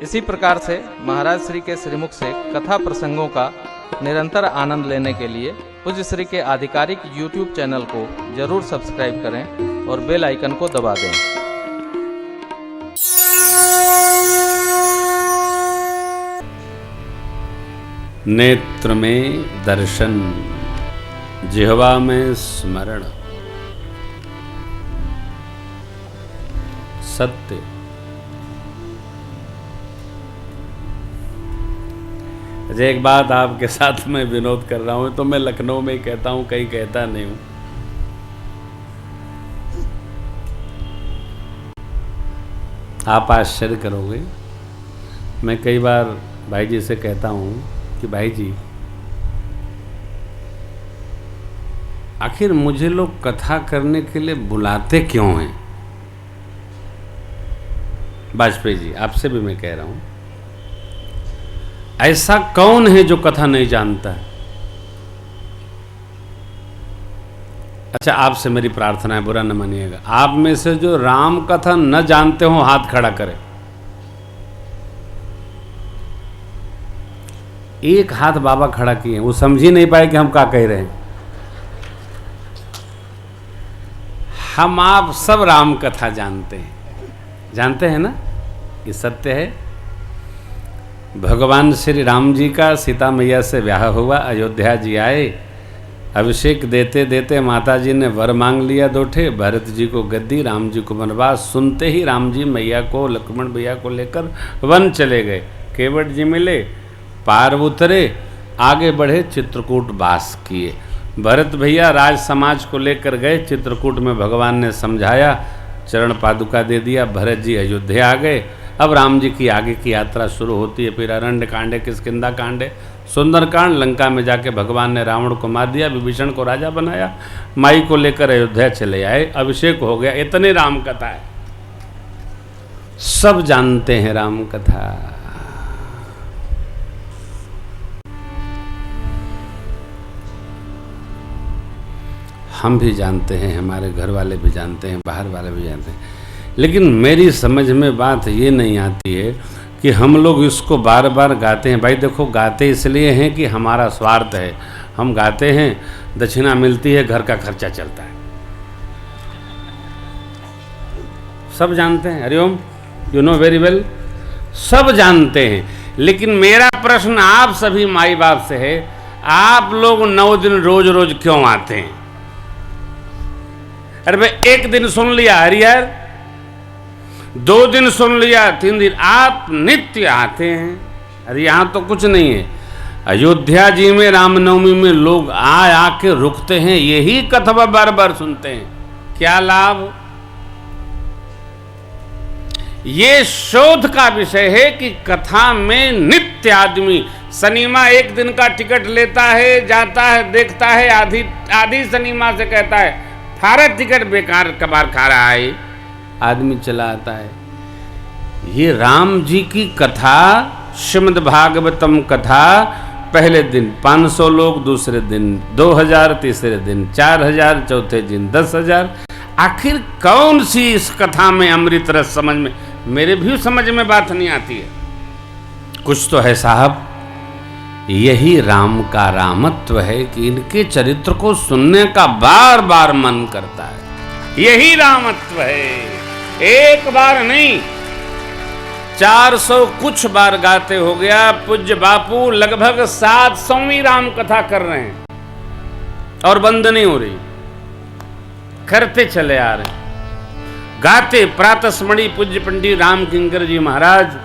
इसी प्रकार से महाराज श्री के श्रीमुख से कथा प्रसंगों का निरंतर आनंद लेने के लिए पूज्य श्री के आधिकारिक YouTube चैनल को जरूर सब्सक्राइब करें और बेल आइकन को दबा दें। नेत्र में दर्शन, जिह्वा में स्मरण, सत्य। एक बात आपके साथ मैं विनोद कर रहा हूं, तो मैं लखनऊ में कहता हूं, कहीं कहता नहीं हूं। आप आश्चर्य करोगे, मैं कई बार भाई जी से कहता हूं कि भाई जी, आखिर मुझे लोग कथा करने के लिए बुलाते क्यों हैं? वाजपेयी जी, आपसे भी मैं कह रहा हूं, ऐसा कौन है जो कथा नहीं जानता है? अच्छा, आपसे मेरी प्रार्थना है, बुरा न मानिएगा, आप में से जो राम कथा न जानते हो हाथ खड़ा करें। एक हाथ बाबा खड़ा किए, वो समझ ही नहीं पाए कि हम क्या कह रहे हैं। हम आप सब राम कथा जानते हैं ना, ये सत्य है। भगवान श्री राम जी का सीता मैया से ब्याह हुआ, अयोध्या जी आए, अभिषेक देते देते माता जी ने वर मांग लिया 2 ठे, भरत जी को गद्दी, राम जी को वनवास। सुनते ही राम जी मैया को, लक्ष्मण भैया को लेकर वन चले गए। केवट जी मिले, पार उतरे, आगे बढ़े, चित्रकूट वास किए। भरत भैया राज समाज को लेकर गए, चित्रकूट में भगवान ने समझाया, चरण पादुका दे दिया, भरत जी अयोध्या आ गए। अब राम जी की आगे की यात्रा शुरू होती है। फिर अरण्य कांडे, किष्किंधा कांडे, सुंदर कांड। लंका में जाके भगवान ने रावण को मार दिया, विभीषण को राजा बनाया, माई को लेकर अयोध्या चले आए, अभिषेक हो गया। इतनी राम कथा है, सब जानते हैं राम कथा। हम भी जानते हैं, हमारे घर वाले भी जानते हैं, बाहर वाले भी जानते हैं, लेकिन मेरी समझ में बात ये नहीं आती है कि हम लोग इसको बार बार गाते हैं। भाई देखो, गाते इसलिए हैं कि हमारा स्वार्थ है, हम गाते हैं, दक्षिणा मिलती है, घर का खर्चा चलता है। सब जानते हैं, Hariom, you know very well, सब जानते हैं। लेकिन मेरा प्रश्न आप सभी माई बाप से है, आप लोग 9 दिन रोज रोज क्यों आते हैं? अरे भाई, 1 दिन सुन लिया हरिहर, 2 दिन सुन लिया, 3 दिन, आप नित्य आते हैं। अरे यहाँ तो कुछ नहीं है। अयोध्या जी में रामनवमी में लोग आके रुकते हैं, यही कथा बार बार सुनते हैं। क्या लाभ? ये शोध का विषय है कि कथा में नित्य आदमी शनिमा 1 दिन का टिकट लेता है, जाता है, देखता है, आधी शनिमा से कहता है थारा टिकट बेकार कबार खा रहा है, आदमी चला आता है। ये राम जी की कथा, श्रीमद् भागवतम कथा, पहले दिन 500 लोग, दूसरे दिन 2000, तीसरे दिन 4000, चौथे दिन 10,000। आखिर कौन सी इस कथा में अमृत रस समझ में, मेरे भी समझ में बात नहीं आती है। कुछ तो है साहब। यही राम का रामत्व है कि इनके चरित्र को सुनने का बार बार मन करता है। यही रामत्व है, एक बार नहीं, 400 कुछ बार गाते हो गया। पूज्य बापू लगभग 700वीं राम कथा कर रहे हैं और बंद नहीं हो रही, करते चले आ रहे, गाते। प्रातस्मरणीय पूज्य पंडित राम किंकर जी महाराज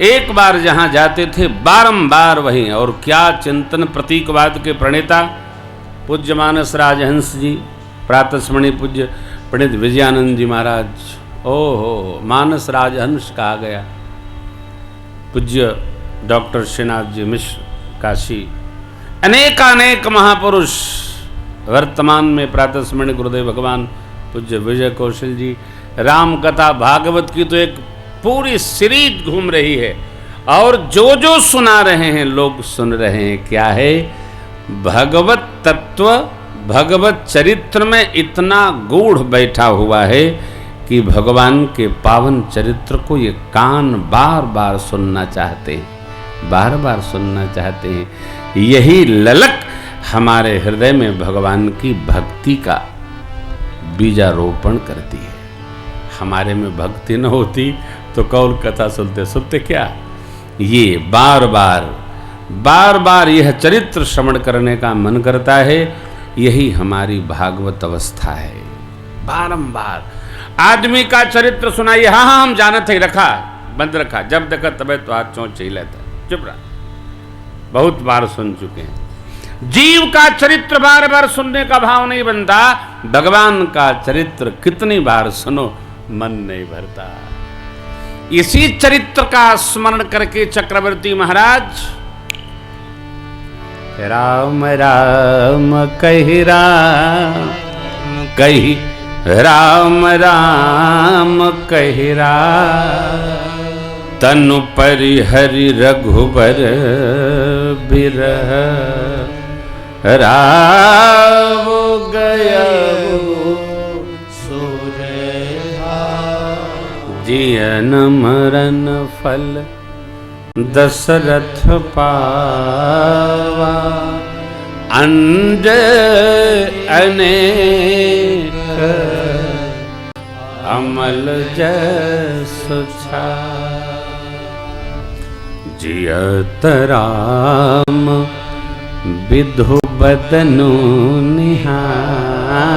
एक बार जहां जाते थे, बारंबार वहीं। और क्या चिंतन, प्रतीकवाद के प्रणेता पूज्य मानस राजहंस जी, प्रातस्मरणीय पूज्य पंडित विजयानंद जी महाराज, ओहो, मानस राजहंस कहा गया। पूज्य डॉक्टर श्रीनाथ जी मिश्र काशी, अनेकानेक महापुरुष वर्तमान में प्रातस्मरणीय गुरुदेव भगवान पूज्य विजय कौशल जी। राम कथा भागवत की तो एक पूरी सीरीज घूम रही है, और जो जो सुना रहे हैं लोग सुन रहे हैं, क्या है? भगवत तत्व, भगवत चरित्र में इतना गूढ़ बैठा हुआ है कि भगवान के पावन चरित्र को ये कान बार बार सुनना चाहते हैं, बार बार सुनना चाहते हैं। यही ललक हमारे हृदय में भगवान की भक्ति का बीजारोपण करती है। हमारे में भक्ति न होती तो कौन कथा सुनते क्या? ये बार बार यह चरित्र श्रवण करने का मन करता है। यही हमारी भागवत अवस्था है। बारंबार आदमी का चरित्र सुनाइए। हाँ हम जानते ही, रखा बंद रखा, जब देखा तबे तो हाथ चोंच ही लेता, चुप रहा। बहुत बार सुन चुके हैं। जीव का चरित्र बार बार सुनने का भाव नहीं बनता, भगवान का चरित्र कितनी बार सुनो मन नहीं भरता। इसी चरित्र का स्मरण करके चक्रवर्ती महाराज राम राम कहि राम कहि राम राम कहि राम, तनु परिहरि रघुबर बिरह राव गयउ जियन मरन फल दशरथ पावा, अंजय अनेक अमल जस जियत राम विधु बदनु निहार,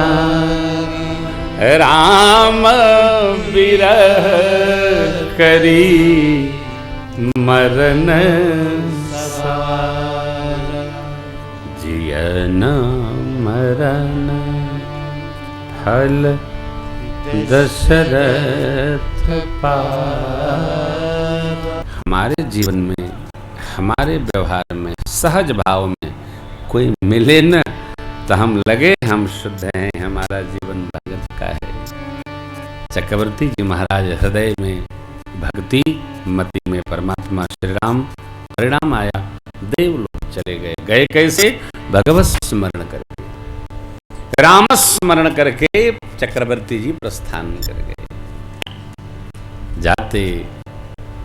राम विरह करी मरन सवार, जियन मरन फल दशरथ पार। हमारे जीवन में, हमारे व्यवहार में, सहज भाव में कोई मिले न तो हम लगे हम शुद्ध हैं, हमारा जीवन भगत का है। चक्रवर्ती जी महाराज हृदय में भक्ति, मति में परमात्मा श्री राम, परिणाम आया देवलोक चले गए। गए कैसे? भगवत स्मरण करके, राम स्मरण करके चक्रवर्ती जी प्रस्थान कर गए। जाते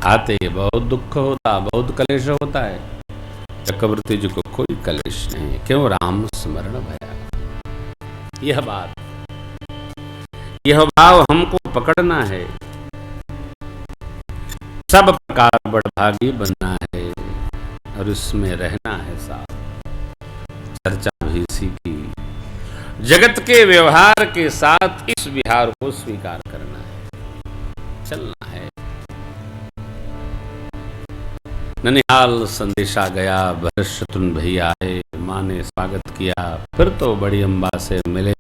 आते बहुत दुख होता, बहुत कलेश होता है। चक्रवर्ती जी को कोई कलेश नहीं, क्यों? राम स्मरण भया। यह बात, यह भाव हमको पकड़ना है। सब प्रकार बड़भागी बनना है और इसमें रहना है साथ। चर्चा भी इसी की, जगत के व्यवहार के साथ इस विहार को स्वीकार करना है, चलना है। ननिहाल संदेशा गया, भरत शत्रुघ्न भैया आए, माँ ने स्वागत किया। फिर तो बड़ी अम्बा से मिले।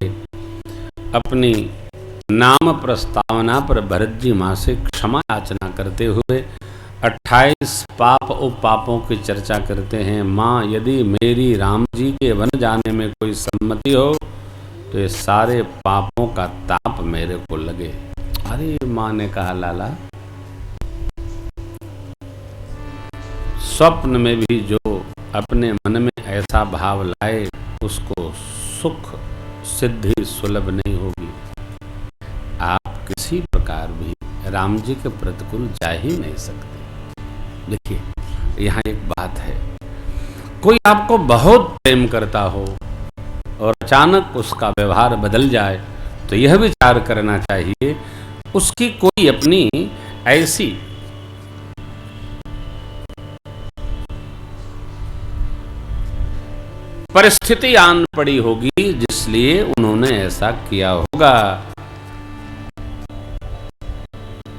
अपनी नाम प्रस्तावना पर भरत जी माँ से क्षमा याचना करते हुए 28 पाप उपापों की चर्चा करते हैं। माँ, यदि मेरी राम जी के वन जाने में कोई सम्मति हो तो ये सारे पापों का ताप मेरे को लगे। अरे माँ ने कहा, लाला स्वप्न में भी जो अपने मन में ऐसा भाव लाए उसको सुख सिद्धि सुलभ नहीं होगी। आप किसी प्रकार भी राम जी के प्रतिकूल जा ही नहीं सकते। देखिए, यहाँ एक बात है, कोई आपको बहुत प्रेम करता हो और अचानक उसका व्यवहार बदल जाए तो यह विचार करना चाहिए उसकी कोई अपनी ऐसी परिस्थिति आन पड़ी होगी जिसलिए उन्होंने ऐसा किया होगा।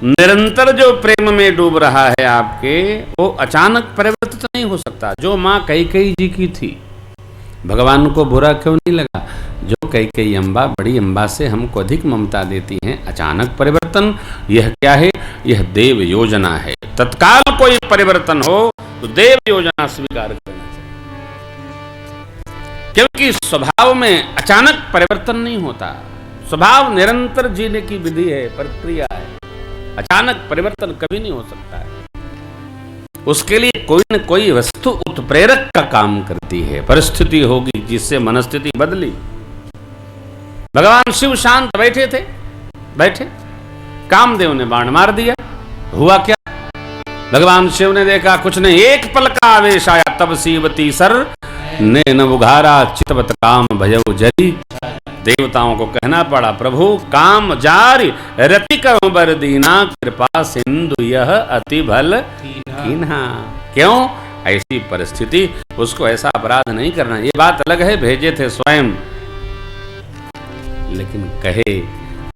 निरंतर जो प्रेम में डूब रहा है आपके, वो अचानक परिवर्तित नहीं हो सकता। जो माँ कैकेयी जी की थी, भगवान को बुरा क्यों नहीं लगा? जो कैकेयी अम्बा, बड़ी अम्बा से हमको अधिक ममता देती हैं, अचानक परिवर्तन, यह क्या है? यह देव योजना है। तत्काल कोई परिवर्तन हो तो देव योजना स्वीकार करना चाहिए, क्योंकि स्वभाव में अचानक परिवर्तन नहीं होता। स्वभाव निरंतर जीने की विधि है, प्रक्रिया है। अचानक परिवर्तन कभी नहीं हो सकता है। उसके लिए कोई न कोई वस्तु उत्प्रेरक का काम करती है, परिस्थिति होगी जिससे मनस्थिति बदली। भगवान शिव शांत बैठे थे, बैठे कामदेव ने बाण मार दिया। हुआ क्या? भगवान शिव ने देखा कुछ नहीं, एक पल का आवेश आया, तब सीवती सर नैन उघारा चितवत काम भयउ जरी। देवताओं को कहना पड़ा, प्रभु काम जारी रति करो बर दीना, कृपा सिंधु यह अति भल कीन्हा। क्यों? ऐसी परिस्थिति, उसको ऐसा अपराध नहीं करना। ये बात अलग है, भेजे थे स्वयं, लेकिन कहे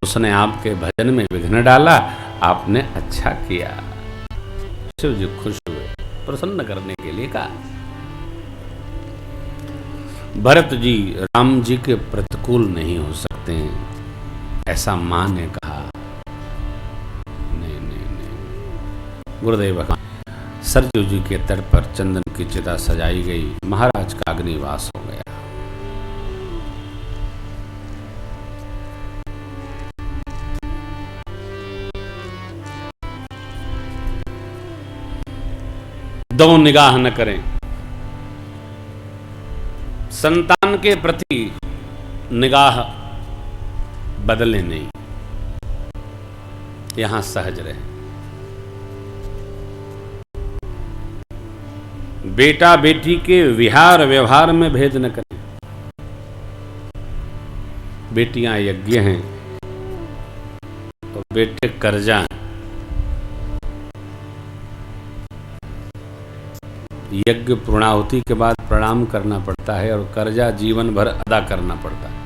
उसने आपके भजन में विघ्न डाला, आपने अच्छा किया। शिव जी खुश हुए, प्रसन्न करने के लिए कहा। भरत जी राम जी के प्रतिकूल नहीं हो सकते हैं, ऐसा मां ने कहा। नहीं नहीं नहीं, गुरुदेव भगवान सरजू जी के तट पर चंदन की चिता सजाई गई, महाराज का अग्निवास हो गया। दो निगाह न करें, संतान के प्रति निगाह बदले नहीं, यहां सहज रहे। बेटा बेटी के विहार व्यवहार में भेद न करें। बेटियां यज्ञ हैं और बेटे कर्जा हैं। यज्ञ पूर्णाहुति के बाद प्रणाम करना पड़ता है और कर्जा जीवन भर अदा करना पड़ता है।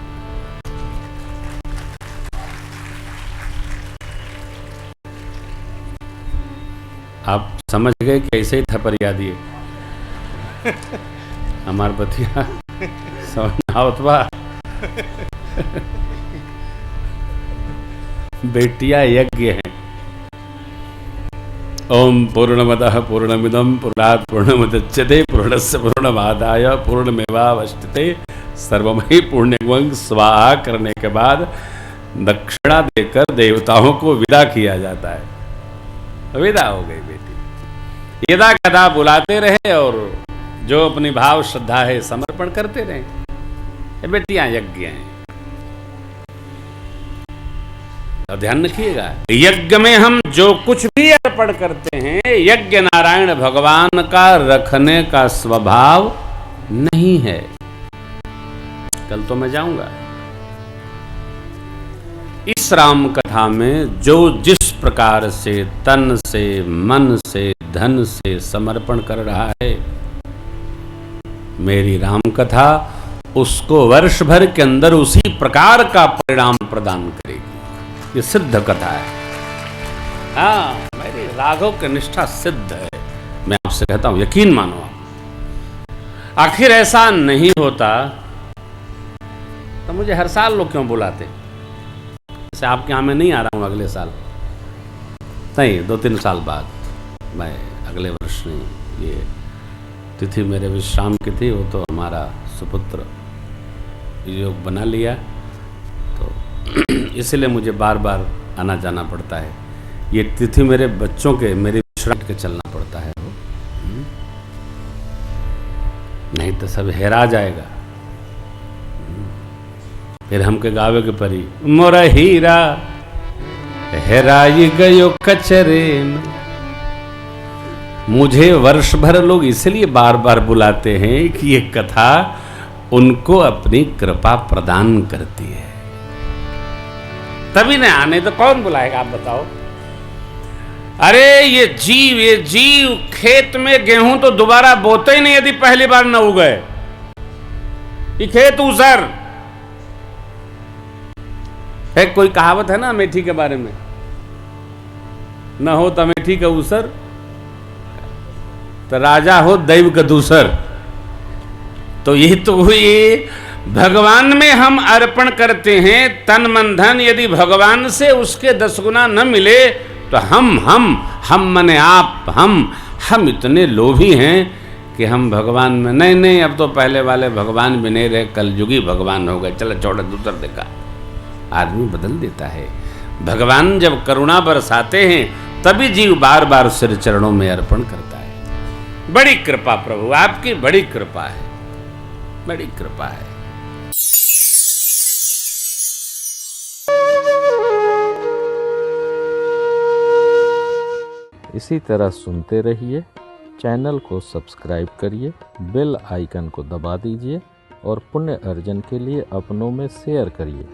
आप समझ गए कि ऐसे ही थपरिया दिए हमार बतिया समझावतवा। बेटियां यज्ञ हैं। ओम पूर्णमदः पूर्णमिदं पूर्णात् पूर्णमुदच्यते पूर्णस्य पूर्णमादाय पूर्णमेवावशिष्यते सर्वमयि पूर्णमेवं स्वाहा करने के बाद दक्षिणा देकर देवताओं को विदा किया जाता है। विदा हो गई बेटी। यदा कदा बुलाते रहे और जो अपनी भाव श्रद्धा है समर्पण करते रहे। ये बेटियां यज्ञ हैं। और ध्यान रखिएगा, यज्ञ में हम जो कुछ भी अर्पण करते हैं, यज्ञ नारायण भगवान का रखने का स्वभाव नहीं है। कल तो मैं जाऊंगा। इस राम कथा में जो जिस प्रकार से तन से, मन से, धन से समर्पण कर रहा है, मेरी राम कथा उसको वर्ष भर के अंदर उसी प्रकार का परिणाम प्रदान करेगी। ये सिद्ध कथा है। हाँ, मेरी राघव की निष्ठा सिद्ध है। मैं आपसे कहता हूं, यकीन मानो आप। आखिर ऐसा नहीं होता तो मुझे हर साल लोग क्यों बुलाते? जैसे आपके यहां मैं नहीं आ रहा हूं अगले साल, नहीं 2-3 साल बाद, मैं अगले वर्ष नहीं। ये तिथि मेरे विश्राम की थी, वो तो हमारा सुपुत्र योग बना लिया, तो इसलिए मुझे बार बार आना जाना पड़ता है। ये तिथि मेरे बच्चों के, मेरे विश्राम के चलना पड़ता है वो। नहीं तो सब हेरा जाएगा। फिर हमके गावे के परी, मोरा हीरा हेराई गयो कचरे में। मुझे वर्ष भर लोग इसलिए बार बार बुलाते हैं कि ये कथा उनको अपनी कृपा प्रदान करती है। तभी नहीं आने तो कौन बुलाएगा, आप बताओ। अरे ये जीव खेत में गेहूं तो दोबारा बोते ही नहीं यदि पहली बार न उगे। ये खेत ऊसर है। कोई कहावत है ना अमेठी के बारे में, न हो तो अमेठी का ऊसर तो राजा हो दैव का दूसर। तो ये भगवान में हम अर्पण करते हैं तन मन धन। यदि भगवान से उसके 10 गुना न मिले तो हम मने आप, हम इतने लोभी हैं कि हम भगवान में नहीं, अब तो पहले वाले भगवान भी नहीं रहे, कलयुगी भगवान हो गए, चलो छोड़ दूसर देखा। आदमी बदल देता है। भगवान जब करुणा बरसाते हैं तभी जीव बार बार सिर चरणों में अर्पण करता है। बड़ी कृपा प्रभु, आपकी बड़ी कृपा है, बड़ी कृपा है। इसी तरह सुनते रहिए। चैनल को सब्सक्राइब करिए, बेल आइकन को दबा दीजिए और पुण्य अर्जन के लिए अपनों में शेयर करिए।